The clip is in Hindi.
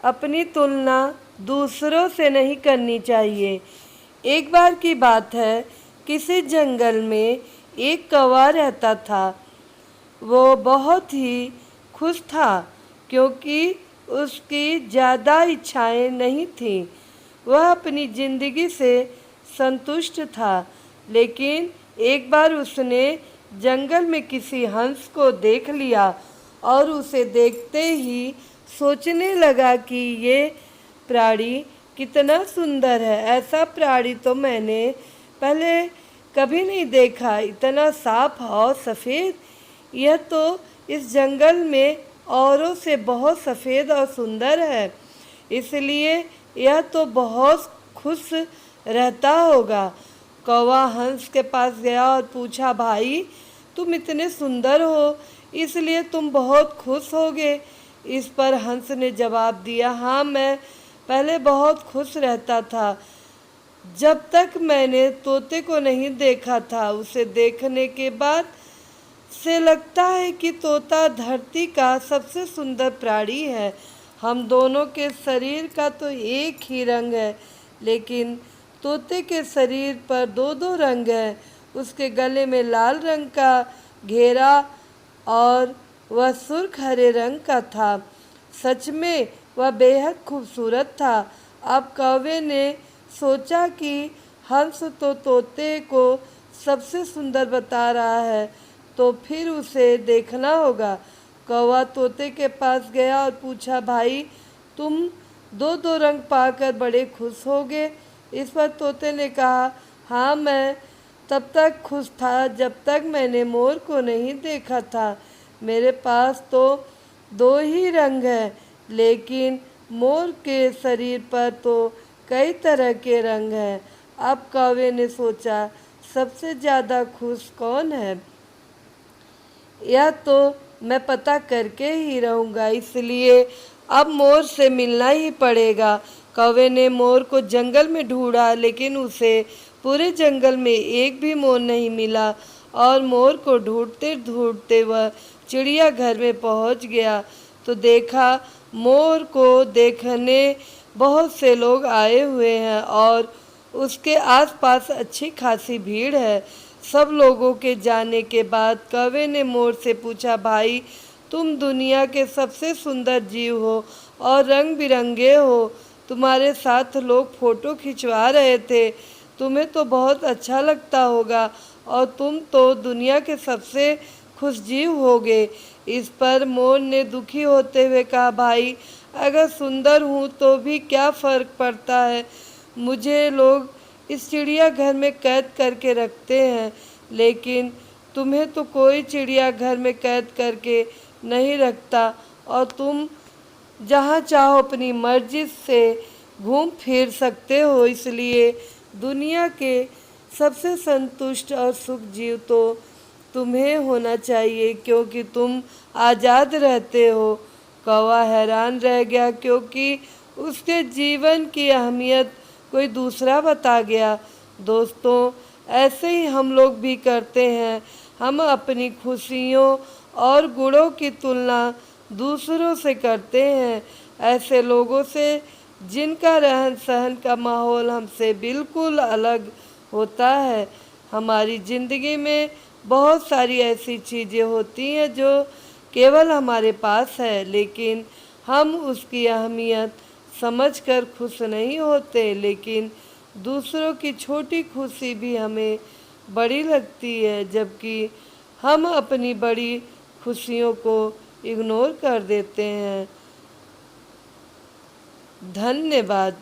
अपनी तुलना दूसरों से नहीं करनी चाहिए। एक बार की बात है, किसी जंगल में एक कौवा रहता था। वो बहुत ही खुश था क्योंकि उसकी ज़्यादा इच्छाएं नहीं थीं। वह अपनी ज़िंदगी से संतुष्ट था। लेकिन एक बार उसने जंगल में किसी हंस को देख लिया और उसे देखते ही सोचने लगा कि ये प्राणी कितना सुंदर है। ऐसा प्राणी तो मैंने पहले कभी नहीं देखा, इतना साफ और सफ़ेद। यह तो इस जंगल में औरों से बहुत सफ़ेद और सुंदर है, इसलिए यह तो बहुत खुश रहता होगा। कौवा हंस के पास गया और पूछा, भाई तुम इतने सुंदर हो, इसलिए तुम बहुत खुश होगे। इस पर हंस ने जवाब दिया, हाँ, मैं पहले बहुत खुश रहता था जब तक मैंने तोते को नहीं देखा था। उसे देखने के बाद से लगता है कि तोता धरती का सबसे सुंदर प्राणी है। हम दोनों के शरीर का तो एक ही रंग है, लेकिन तोते के शरीर पर दो दो रंग हैं। उसके गले में लाल रंग का घेरा और वह सुर्ख हरे रंग का था। सच में वह बेहद खूबसूरत था। अब कौवे ने सोचा कि हंस तो तोते को सबसे सुंदर बता रहा है, तो फिर उसे देखना होगा। कौवा तोते के पास गया और पूछा, भाई तुम दो दो रंग पाकर बड़े खुश होगे। इस पर तोते ने कहा, हाँ, मैं तब तक खुश था जब तक मैंने मोर को नहीं देखा था। मेरे पास तो दो ही रंग हैं, लेकिन मोर के शरीर पर तो कई तरह के रंग हैं। अब कौवे ने सोचा, सबसे ज़्यादा खुश कौन है, यह तो मैं पता करके ही रहूँगा, इसलिए अब मोर से मिलना ही पड़ेगा। कौवे ने मोर को जंगल में ढूंढा, लेकिन उसे पूरे जंगल में एक भी मोर नहीं मिला और मोर को ढूंढते ढूंढते वह चिड़ियाघर में पहुंच गया तो देखा मोर को देखने बहुत से लोग आए हुए हैं और उसके आसपास अच्छी खासी भीड़ है। सब लोगों के जाने के बाद कौवे ने मोर से पूछा, भाई तुम दुनिया के सबसे सुंदर जीव हो और रंग बिरंगे हो। तुम्हारे साथ लोग फ़ोटो खिंचवा रहे थे, तुम्हें तो बहुत अच्छा लगता होगा और तुम तो दुनिया के सबसे खुश जीव होगे। इस पर मोर ने दुखी होते हुए कहा, भाई अगर सुंदर हूँ तो भी क्या फ़र्क पड़ता है। मुझे लोग इस चिड़ियाघर में कैद करके रखते हैं, लेकिन तुम्हें तो कोई चिड़ियाघर में कैद करके नहीं रखता और तुम जहाँ चाहो अपनी मर्जी से घूम फिर सकते हो। इसलिए दुनिया के सबसे संतुष्ट और सुख जीव तो तुम्हें होना चाहिए, क्योंकि तुम आज़ाद रहते हो। कौवा हैरान रह गया क्योंकि उसके जीवन की अहमियत कोई दूसरा बता गया। दोस्तों, ऐसे ही हम लोग भी करते हैं। हम अपनी खुशियों और गुणों की तुलना दूसरों से करते हैं, ऐसे लोगों से जिनका रहन सहन का माहौल हमसे बिल्कुल अलग होता है। हमारी ज़िंदगी में बहुत सारी ऐसी चीज़ें होती हैं जो केवल हमारे पास है, लेकिन हम उसकी अहमियत समझकर खुश नहीं होते। लेकिन दूसरों की छोटी खुशी भी हमें बड़ी लगती है, जबकि हम अपनी बड़ी खुशियों को इग्नोर कर देते हैं। धन्यवाद।